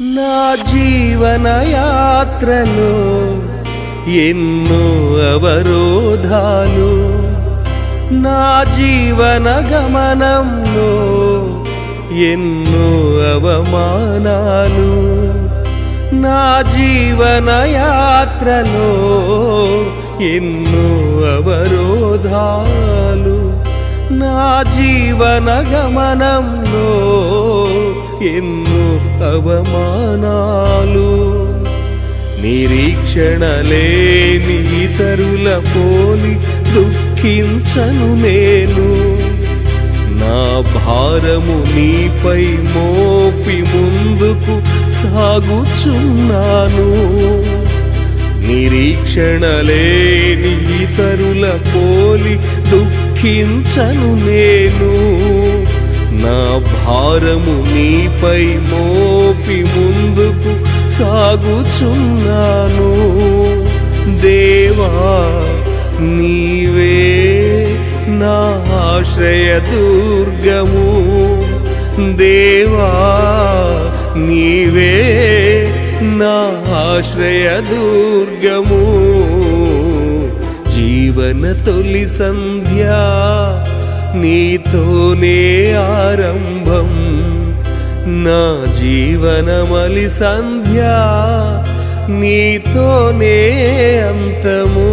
నా జీవన యాత్రలో ఎన్నో అవరోధాలు, నా జీవన గమనంలో ఎన్నో అవమానాలు, నా జీవన యాత్రలో ఎన్నో అవరోధాలు, నా జీవన గమనంలో ఎన్నో అవమానాలు. నిరీక్షణ లేని ఇతరుల పోలి దుఃఖించను నేను, నా భారము నీపై మోపి ముందుకు సాగుచున్నాను. నిరీక్షణ లేని ఇతరుల పోలి దుఃఖించను నేను, నా భారము నీపై మోపి ముందుకు సాగుచున్నాను. దేవా నీవే నా ఆశ్రయ దుర్గము, దేవా నీవే నా ఆశ్రయ దుర్గము. జీవన తొలి సంధ్య నీతోనే ఆరంభం, నా జీవనమలి సంధ్య నీతోనే అంతము.